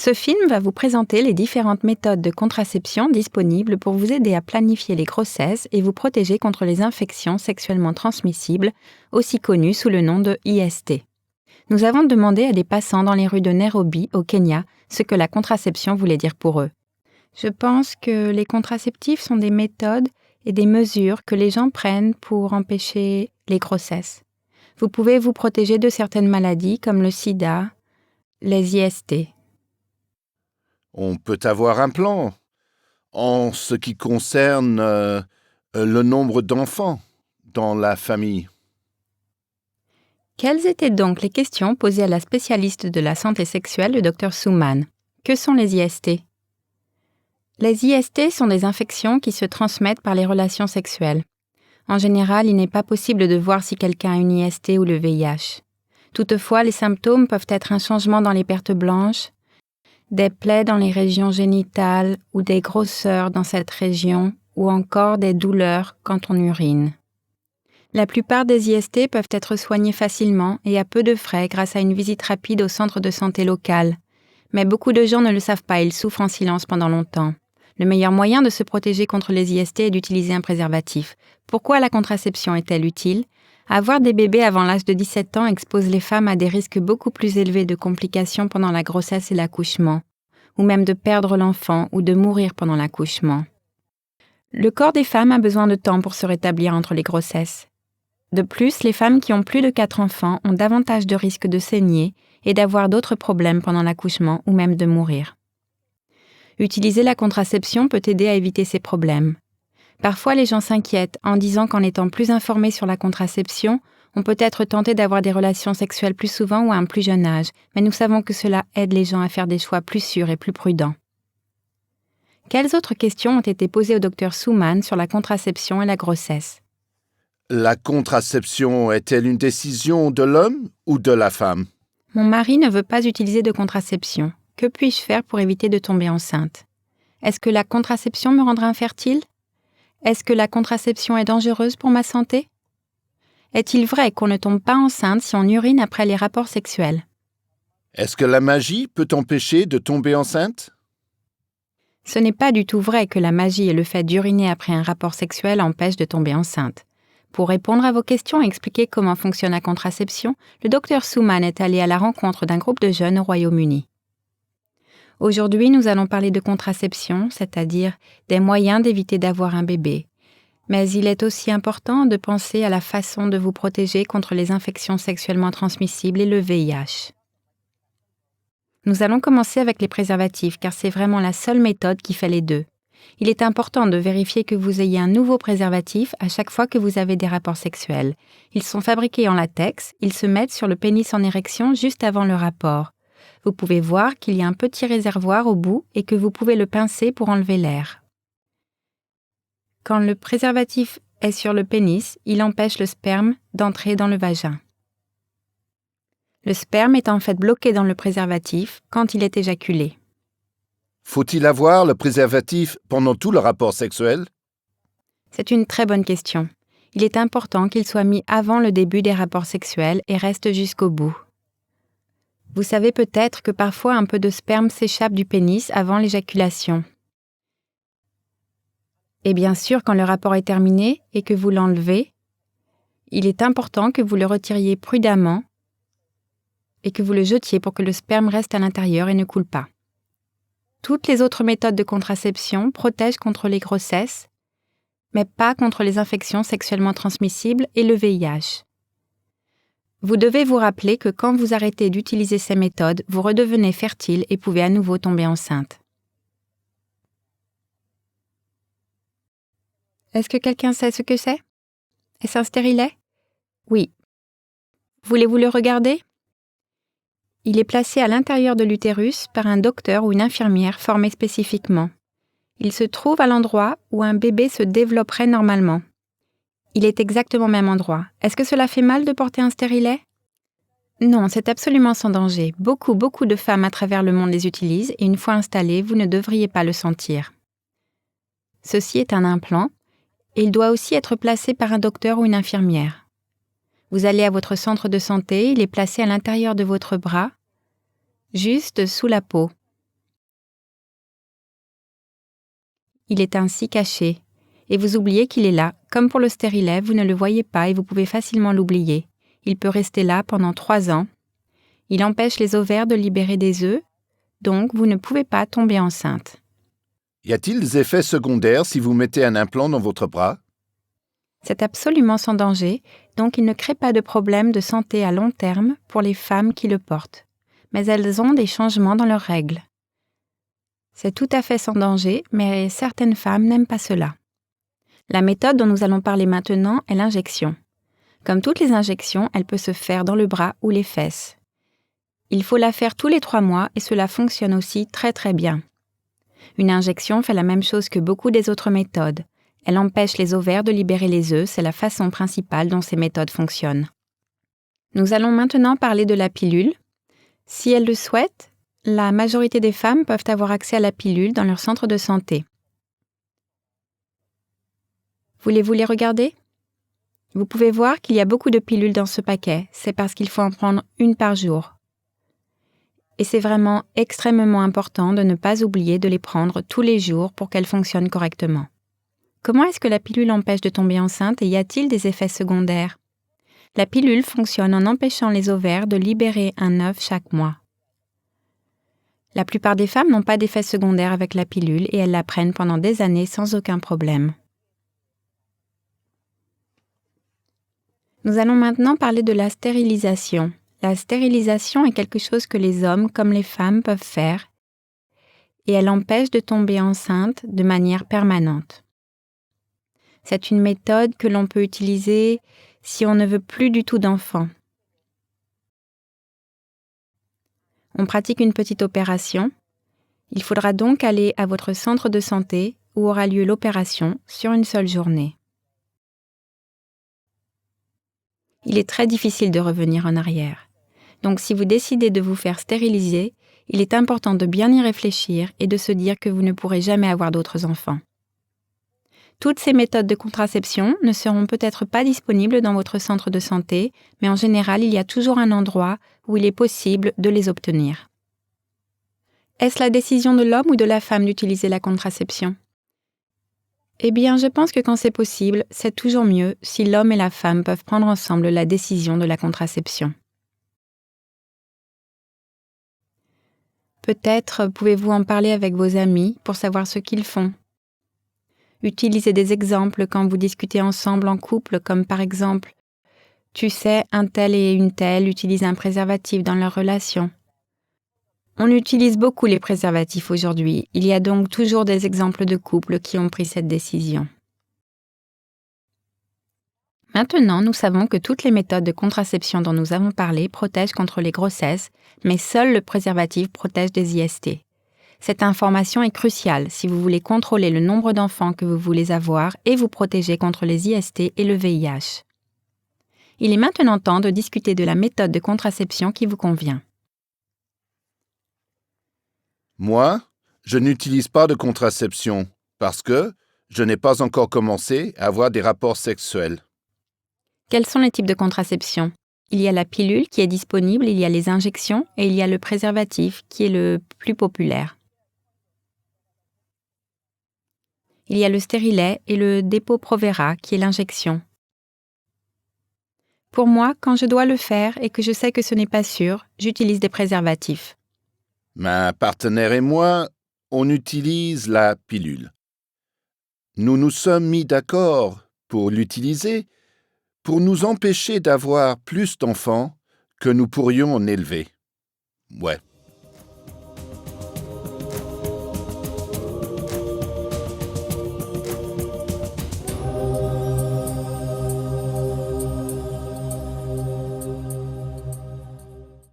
Ce film va vous présenter les différentes méthodes de contraception disponibles pour vous aider à planifier les grossesses et vous protéger contre les infections sexuellement transmissibles, aussi connues sous le nom de IST. Nous avons demandé à des passants dans les rues de Nairobi, au Kenya, ce que la contraception voulait dire pour eux. Je pense que les contraceptifs sont des méthodes et des mesures que les gens prennent pour empêcher les grossesses. Vous pouvez vous protéger de certaines maladies comme le sida, les IST. On peut avoir un plan en ce qui concerne le nombre d'enfants dans la famille. Quelles étaient donc les questions posées à la spécialiste de la santé sexuelle, le Dr Suman? Que sont les IST? Les IST sont des infections qui se transmettent par les relations sexuelles. En général, il n'est pas possible de voir si quelqu'un a une IST ou le VIH. Toutefois, les symptômes peuvent être un changement dans les pertes blanches, des plaies dans les régions génitales ou des grosseurs dans cette région, ou encore des douleurs quand on urine. La plupart des IST peuvent être soignés facilement et à peu de frais grâce à une visite rapide au centre de santé local. Mais beaucoup de gens ne le savent pas et ils souffrent en silence pendant longtemps. Le meilleur moyen de se protéger contre les IST est d'utiliser un préservatif. Pourquoi la contraception est-elle utile? Avoir des bébés avant l'âge de 17 ans expose les femmes à des risques beaucoup plus élevés de complications pendant la grossesse et l'accouchement, ou même de perdre l'enfant ou de mourir pendant l'accouchement. Le corps des femmes a besoin de temps pour se rétablir entre les grossesses. De plus, les femmes qui ont plus de 4 enfants ont davantage de risques de saigner et d'avoir d'autres problèmes pendant l'accouchement ou même de mourir. Utiliser la contraception peut aider à éviter ces problèmes. Parfois, les gens s'inquiètent en disant qu'en étant plus informés sur la contraception, on peut être tenté d'avoir des relations sexuelles plus souvent ou à un plus jeune âge, mais nous savons que cela aide les gens à faire des choix plus sûrs et plus prudents. Quelles autres questions ont été posées au Dr Suman sur la contraception et la grossesse? La contraception est-elle une décision de l'homme ou de la femme? Mon mari ne veut pas utiliser de contraception. Que puis-je faire pour éviter de tomber enceinte? Est-ce que la contraception me rendra infertile? Est-ce que la contraception est dangereuse pour ma santé? Est-il vrai qu'on ne tombe pas enceinte si on urine après les rapports sexuels? Est-ce que la magie peut empêcher de tomber enceinte? Ce n'est pas du tout vrai que la magie et le fait d'uriner après un rapport sexuel empêchent de tomber enceinte. Pour répondre à vos questions et expliquer comment fonctionne la contraception, le Dr Suman est allé à la rencontre d'un groupe de jeunes au Royaume-Uni. Aujourd'hui, nous allons parler de contraception, c'est-à-dire des moyens d'éviter d'avoir un bébé. Mais il est aussi important de penser à la façon de vous protéger contre les infections sexuellement transmissibles et le VIH. Nous allons commencer avec les préservatifs, car c'est vraiment la seule méthode qui fait les deux. Il est important de vérifier que vous ayez un nouveau préservatif à chaque fois que vous avez des rapports sexuels. Ils sont fabriqués en latex, ils se mettent sur le pénis en érection juste avant le rapport. Vous pouvez voir qu'il y a un petit réservoir au bout et que vous pouvez le pincer pour enlever l'air. Quand le préservatif est sur le pénis, il empêche le sperme d'entrer dans le vagin. Le sperme est en fait bloqué dans le préservatif quand il est éjaculé. Faut-il avoir le préservatif pendant tout le rapport sexuel? C'est une très bonne question. Il est important qu'il soit mis avant le début des rapports sexuels et reste jusqu'au bout. Vous savez peut-être que parfois un peu de sperme s'échappe du pénis avant l'éjaculation. Et bien sûr, quand le rapport est terminé et que vous l'enlevez, il est important que vous le retiriez prudemment et que vous le jetiez pour que le sperme reste à l'intérieur et ne coule pas. Toutes les autres méthodes de contraception protègent contre les grossesses, mais pas contre les infections sexuellement transmissibles et le VIH. Vous devez vous rappeler que quand vous arrêtez d'utiliser ces méthodes, vous redevenez fertile et pouvez à nouveau tomber enceinte. Est-ce que quelqu'un sait ce que c'est? Est-ce un stérilet? Oui. Voulez-vous le regarder? Il est placé à l'intérieur de l'utérus par un docteur ou une infirmière formée spécifiquement. Il se trouve à l'endroit où un bébé se développerait normalement. Il est exactement au même endroit. Est-ce que cela fait mal de porter un stérilet? Non, c'est absolument sans danger. Beaucoup de femmes à travers le monde les utilisent et une fois installés, vous ne devriez pas le sentir. Ceci est un implant et il doit aussi être placé par un docteur ou une infirmière. Vous allez à votre centre de santé, il est placé à l'intérieur de votre bras, juste sous la peau. Il est ainsi caché. Et vous oubliez qu'il est là. Comme pour le stérilet, vous ne le voyez pas et vous pouvez facilement l'oublier. Il peut rester là pendant 3 ans. Il empêche les ovaires de libérer des œufs, donc vous ne pouvez pas tomber enceinte. Y a-t-il des effets secondaires si vous mettez un implant dans votre bras? C'est absolument sans danger, donc il ne crée pas de problème de santé à long terme pour les femmes qui le portent. Mais elles ont des changements dans leurs règles. C'est tout à fait sans danger, mais certaines femmes n'aiment pas cela. La méthode dont nous allons parler maintenant est l'injection. Comme toutes les injections, elle peut se faire dans le bras ou les fesses. Il faut la faire tous les 3 mois et cela fonctionne aussi très très bien. Une injection fait la même chose que beaucoup des autres méthodes. Elle empêche les ovaires de libérer les œufs, c'est la façon principale dont ces méthodes fonctionnent. Nous allons maintenant parler de la pilule. Si elles le souhaitent, la majorité des femmes peuvent avoir accès à la pilule dans leur centre de santé. Voulez-vous les regarder? Vous pouvez voir qu'il y a beaucoup de pilules dans ce paquet, c'est parce qu'il faut en prendre une par jour. Et c'est vraiment extrêmement important de ne pas oublier de les prendre tous les jours pour qu'elles fonctionnent correctement. Comment est-ce que la pilule empêche de tomber enceinte et y a-t-il des effets secondaires? La pilule fonctionne en empêchant les ovaires de libérer un œuf chaque mois. La plupart des femmes n'ont pas d'effets secondaires avec la pilule et elles la prennent pendant des années sans aucun problème. Nous allons maintenant parler de la stérilisation. La stérilisation est quelque chose que les hommes comme les femmes peuvent faire et elle empêche de tomber enceinte de manière permanente. C'est une méthode que l'on peut utiliser si on ne veut plus du tout d'enfants. On pratique une petite opération. Il faudra donc aller à votre centre de santé où aura lieu l'opération sur une seule journée. Il est très difficile de revenir en arrière. Donc si vous décidez de vous faire stériliser, il est important de bien y réfléchir et de se dire que vous ne pourrez jamais avoir d'autres enfants. Toutes ces méthodes de contraception ne seront peut-être pas disponibles dans votre centre de santé, mais en général, il y a toujours un endroit où il est possible de les obtenir. Est-ce la décision de l'homme ou de la femme d'utiliser la contraception? Eh bien, je pense que quand c'est possible, c'est toujours mieux si l'homme et la femme peuvent prendre ensemble la décision de la contraception. Peut-être pouvez-vous en parler avec vos amis pour savoir ce qu'ils font. Utilisez des exemples quand vous discutez ensemble en couple, comme par exemple « Tu sais, un tel et une telle utilisent un préservatif dans leur relation. » On utilise beaucoup les préservatifs aujourd'hui. Il y a donc toujours des exemples de couples qui ont pris cette décision. Maintenant, nous savons que toutes les méthodes de contraception dont nous avons parlé protègent contre les grossesses, mais seul le préservatif protège des IST. Cette information est cruciale si vous voulez contrôler le nombre d'enfants que vous voulez avoir et vous protéger contre les IST et le VIH. Il est maintenant temps de discuter de la méthode de contraception qui vous convient. Moi, je n'utilise pas de contraception parce que je n'ai pas encore commencé à avoir des rapports sexuels. Quels sont les types de contraception? Il y a la pilule qui est disponible, il y a les injections et il y a le préservatif qui est le plus populaire. Il y a le stérilet et le Depo-Provera qui est l'injection. Pour moi, quand je dois le faire et que je sais que ce n'est pas sûr, j'utilise des préservatifs. Ma partenaire et moi, on utilise la pilule. Nous nous sommes mis d'accord pour l'utiliser pour nous empêcher d'avoir plus d'enfants que nous pourrions en élever. Ouais.